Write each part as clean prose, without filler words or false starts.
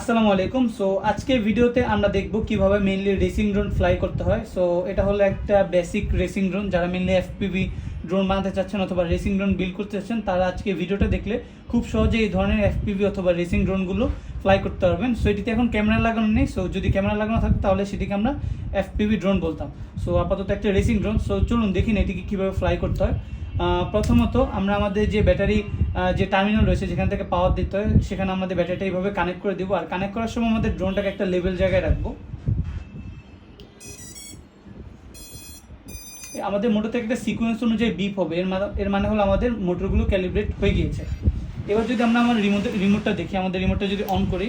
আসসালামু আলাইকুম। সো আজকে ভিডিওতে আমরা দেখব কিভাবে মেইনলি রেসিং ড্রোন ফ্লাই করতে হয়। সো এটা হলো একটা বেসিক রেসিং ড্রোন। যারা মেইনলি এফপিভি ড্রোন বানাতে চাচ্ছেন অথবা রেসিং ড্রোন বিল্ড করতে চাচ্ছেন, তারা আজকে ভিডিওটা দেখলে খুব সহজে এই ধরনের এফপিভি অথবা রেসিং ড্রোনগুলো ফ্লাই করতে পারবেন। সো এটিতে এখন ক্যামেরা লাগানো নেই। সো যদি ক্যামেরা লাগানো থাকতো তাহলে সেটিকে আমরা এফপিভি ড্রোন বলতাম। সো আপাতত একটা রেসিং ড্রোন। সো চলুন দেখি না এটিকে কীভাবে ফ্লাই করতে হয়। প্রথমত আমরা আমাদের যে ব্যাটারি যে টার্মিনাল রয়েছে যেখান থেকে পাওয়ার দিতে হয়, সেখানে আমাদের ব্যাটারিটা এইভাবে কানেক্ট করে দিব। আর কানেক্ট করার সময় আমাদের ড্রোনটাকে একটা লেভেল জায়গায় রাখবো। আমাদের মোটর থেকে একটা সিকোয়েন্স অনুযায়ী বিপ হবে, এর মানে হলো আমাদের মোটরগুলো ক্যালিব্রেট হয়ে গিয়েছে। এবার যদি আমরা আমার রিমোটটা দেখি, আমাদের রিমোটটা যদি অন করি,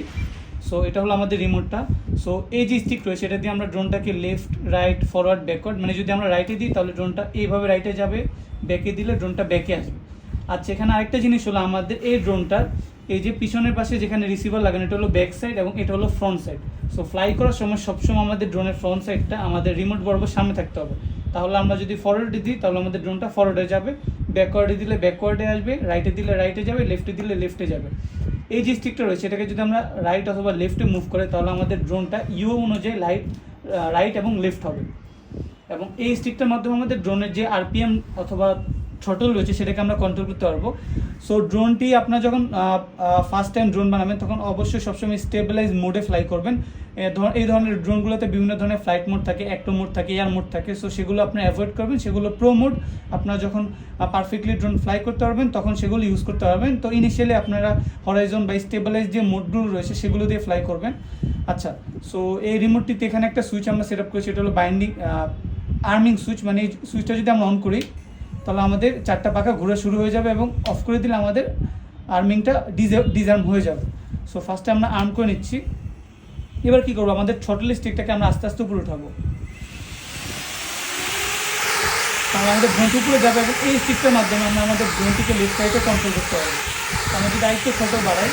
সো এটা হলো আমাদের রিমোটটা। সো এই যে স্টিক রয়েছে এটা দিয়ে আমরা ড্রোনটাকে লেফট রাইট ফরওয়ার্ড ব্যাকওয়ার্ড, মানে যদি আমরা রাইটে দিই তাহলে ড্রোনটা এইভাবে রাইটে যাবে, ব্যাকে দিলে ড্রোনটা ব্যাকে আসবে। আচ্ছা, এখানে আরেকটা জিনিস হলো আমাদের এই ড্রোনটার এই যে পিছনের পাশে যেখানে রিসিভার লাগানো, এটা হলো ব্যাক সাইড এবং এটা হলো ফ্রন্ট সাইড। সো ফ্লাই করার সময় সবসময় আমাদের ড্রোনের ফ্রন্ট সাইডটা আমাদের রিমোট বরাবর সামনে থাকতে হবে। তাহলে আমরা যদি ফরওয়ার্ডে দিই তাহলে আমাদের ড্রোনটা ফরওয়ার্ডে যাবে, ব্যাকওয়ার্ডে দিলে ব্যাকওয়ার্ডে আসবে, রাইটে দিলে রাইটে যাবে, লেফটে দিলে লেফটে যাবে। এই যে স্টিকটা রয়েছে এটাকে যদি আমরা রাইট অথবা লেফটে মুভ করে তাহলে আমাদের ড্রোনটা ইউ অনুযায়ী রাইট এবং লেফট হবে। এবং এই স্টিকটার মাধ্যমে আমাদের ড্রোনের যে আরপিএম অথবা থ্রটল রয়েছে সেটাকে আমরা কন্ট্রোল করতে পারবো। সো ড্রোনটি আপনার যখন ফার্স্ট টাইম ড্রোন বানাবেন তখন অবশ্যই সবসময় স্টেবিলাইজ মোডে ফ্লাই করবেন। এই ধরনের ড্রোনগুলোতে বিভিন্ন ধরনের ফ্লাইট মোড থাকে, অ্যাক্টো মোড থাকে, এয়ার মোড থাকে। সো সেগুলো আপনি অ্যাভয়েড করবেন। সেগুলো প্রো মোড, আপনারা যখন পারফেক্টলি ড্রোন ফ্লাই করতে পারবেন তখন সেগুলো ইউজ করতে পারবেন। তো ইনিশিয়ালি আপনারা হরাইজন বা স্টেবিলাইজ যে মোডগুলো রয়েছে সেগুলো দিয়ে ফ্লাই করবেন। আচ্ছা, সো এই রিমোটটিতে এখানে একটা সুইচ আমরা সেট আপ করেছি, এটা হলো বাইন্ডিং আর্মিং সুইচ। মানে এই সুইচটা যদি আমরা অন করি তাহলে আমাদের চারটা পাখা ঘোরা শুরু হয়ে যাবে এবং অফ করে দিলে আমাদের আর্মিংটা ডিসআর্ম হয়ে যাবে। সো ফার্স্টে আমরা আর্ম করে নিচ্ছি। এবার কী করবো, আমাদের থ্রটল স্টিকটাকে আমরা আস্তে আস্তে উপরে উঠাবো, তাহলে আমাদের ড্রোনটি উপরে যাবে এবং এই স্টিকটার মাধ্যমে আমরা আমাদের ড্রোনটিকে লেফট সাইডে কন্ট্রোল করতে পারবো। আমরা যদি আরেকটু থ্রটল বাড়াই,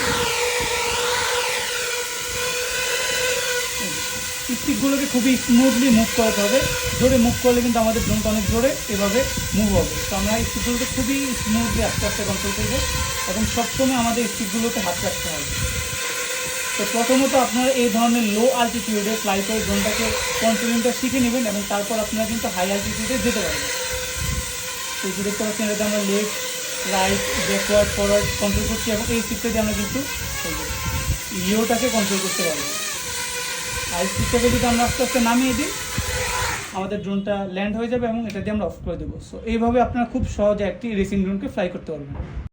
স্টিকগুলোকে খুবই স্মুথলি মুভ করাতে হবে। জোরে মুভ করলে কিন্তু আমাদের ড্রোনটা অনেক জোরে এভাবে মুভ হবে। তো আমরা এই স্টিকগুলোকে খুবই স্মুথলি আস্তে আস্তে কন্ট্রোল করবো এবং সবসময় আমাদের স্টিকগুলোতে হাত রাখতে হবে। তো প্রথমত আপনারা এই ধরনের লো অল্টিটিউডে ফ্লাই করে ড্রোনটাকে কন্ট্রোলিংটা শিখে নেবেন এবং তারপর আপনারা কিন্তু হাই অল্টিটিউডে যেতে পারবেন। তো এই যে দেখতে পাচ্ছেন এটাতে আমরা left right backward forward control করছি এবং এই স্টিকটা দিয়ে আমরা কিন্তু ইওটাকে কন্ট্রোল করতে পারবো। আর স্টিকটাকে যদি আমরা আস্তে আস্তে নামিয়ে দিই আমাদের ড্রোনটা ল্যান্ড হয়ে যাবে এবং এটা দিয়ে আমরা অফ করে দেবো। সো এইভাবে আপনারা খুব সহজে একটি রেসিং ড্রোনকে ফ্লাই করতে পারবেন।